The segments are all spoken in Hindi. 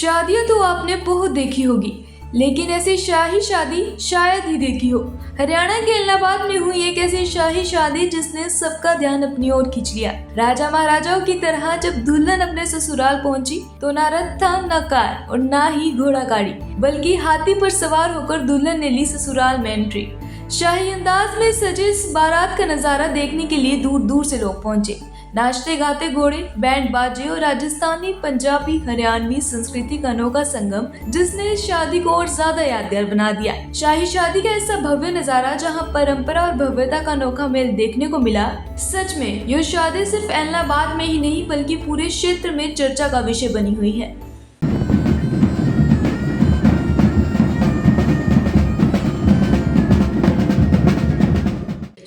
शादियां तो आपने बहुत देखी होगी, लेकिन ऐसी शाही शादी शायद ही देखी हो। हरियाणा के इलाहाबाद में हुई एक ऐसी शाही शादी जिसने सबका ध्यान अपनी ओर खींच लिया। राजा महाराजाओं की तरह जब दुल्हन अपने ससुराल पहुंची तो ना रथ था, न कार और ना ही घोड़ा गाड़ी, बल्कि हाथी पर सवार होकर दुल्हन ने ली ससुराल में एंट्री। शाही अंदाज में सजे इस बारात का नजारा देखने के लिए दूर दूर से लोग पहुंचे। नाचते गाते घोड़े, बैंड बाजे और राजस्थानी, पंजाबी, हरियाणवी संस्कृति का अनोखा संगम जिसने इस शादी को और ज्यादा यादगार बना दिया। शाही शादी का ऐसा भव्य नजारा जहां परंपरा और भव्यता का अनोखा मेल देखने को मिला। सच में यह शादी सिर्फ इलाहाबाद में ही नहीं बल्कि पूरे क्षेत्र में चर्चा का विषय बनी हुई है।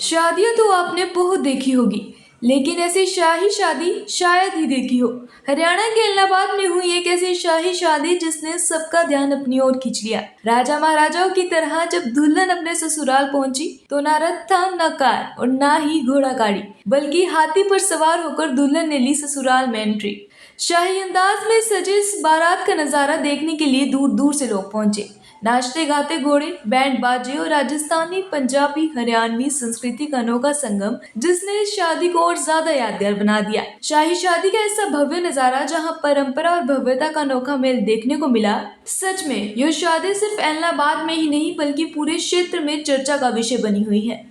शादियां तो आपने बहुत देखी होगी, लेकिन ऐसी शाही शादी शायद ही देखी हो। हरियाणा के इलाहाबाद में हुई एक ऐसी शाही शादी जिसने सबका ध्यान अपनी ओर खींच लिया। राजा महाराजाओं की तरह जब दुल्हन अपने ससुराल पहुंची तो ना रथ था, न कार और ना ही घोड़ा गाड़ी, बल्कि हाथी पर सवार होकर दुल्हन ने ली ससुराल में एंट्री। शाही अंदाज में सजे इस बारात का नजारा देखने के लिए दूर दूर से लोग पहुंचे। नाचते गाते घोड़े, बैंड बाजे और राजस्थानी, पंजाबी, हरियाणवी संस्कृति का अनोखा संगम जिसने इस शादी को और ज्यादा यादगार बना दिया। शाही शादी का ऐसा भव्य नजारा जहां परंपरा और भव्यता का अनोखा मेल देखने को मिला। सच में यह शादी सिर्फ इलाहाबाद में ही नहीं बल्कि पूरे क्षेत्र में चर्चा का विषय बनी हुई है।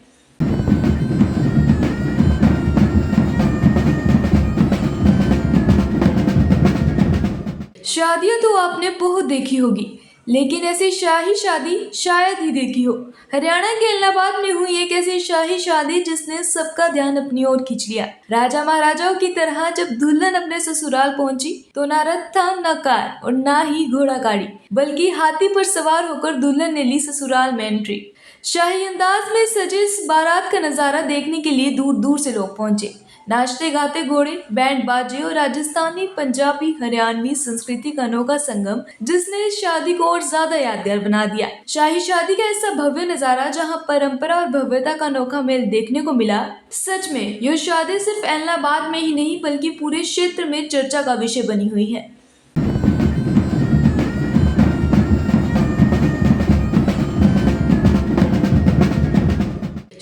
शादियां तो आपने बहुत देखी होगी, लेकिन ऐसी शाही शादी शायद ही देखी हो। हरियाणा के इलाहाबाद में हुई एक ऐसी शाही शादी जिसने सबका ध्यान अपनी ओर खींच लिया। राजा महाराजाओं की तरह जब दुल्हन अपने ससुराल पहुंची तो ना रथ था, न कार और ना ही घोड़ा गाड़ी, बल्कि हाथी पर सवार होकर दुल्हन ने ली ससुराल में एंट्री। शाही अंदाज में सजे इस बारात का नजारा देखने के लिए दूर दूर से लोग पहुंचे। नाचते गाते घोड़े, बैंड बाजे और राजस्थानी, पंजाबी, हरियाणवी संस्कृति का अनोखा संगम जिसने इस शादी को और ज्यादा यादगार बना दिया। शाही शादी का ऐसा भव्य नजारा जहां परंपरा और भव्यता का अनोखा मेल देखने को मिला। सच में यह शादी सिर्फ इलाहाबाद में ही नहीं बल्कि पूरे क्षेत्र में चर्चा का विषय बनी हुई है।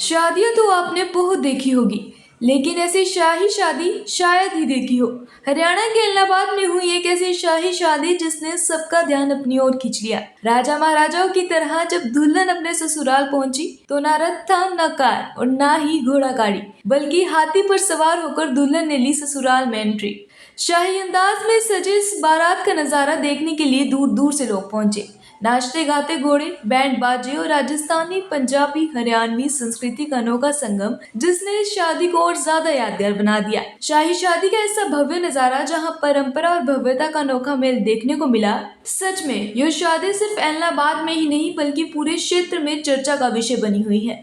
शादियां तो आपने बहुत देखी होगी, लेकिन ऐसी शाही शादी शायद ही देखी हो। हरियाणा के इलाहाबाद में हुई एक ऐसी शाही शादी जिसने सबका ध्यान अपनी ओर खींच लिया। राजा महाराजाओं की तरह जब दुल्हन अपने ससुराल पहुंची तो ना रथ था, न कार और ना ही घोड़ा गाड़ी, बल्कि हाथी पर सवार होकर दुल्हन ने ली ससुराल में एंट्री। शाही अंदाज में सजे इस बारात का नजारा देखने के लिए दूर दूर से लोग पहुंचे। नाचते गाते घोड़े, बैंड बाजे और राजस्थानी, पंजाबी, हरियाणवी संस्कृति का अनोखा संगम जिसने इस शादी को और ज्यादा यादगार बना दिया। शाही शादी का ऐसा भव्य नजारा जहां परंपरा और भव्यता का अनोखा मेल देखने को मिला। सच में यह शादी सिर्फ इलाहाबाद में ही नहीं बल्कि पूरे क्षेत्र में चर्चा का विषय बनी हुई है।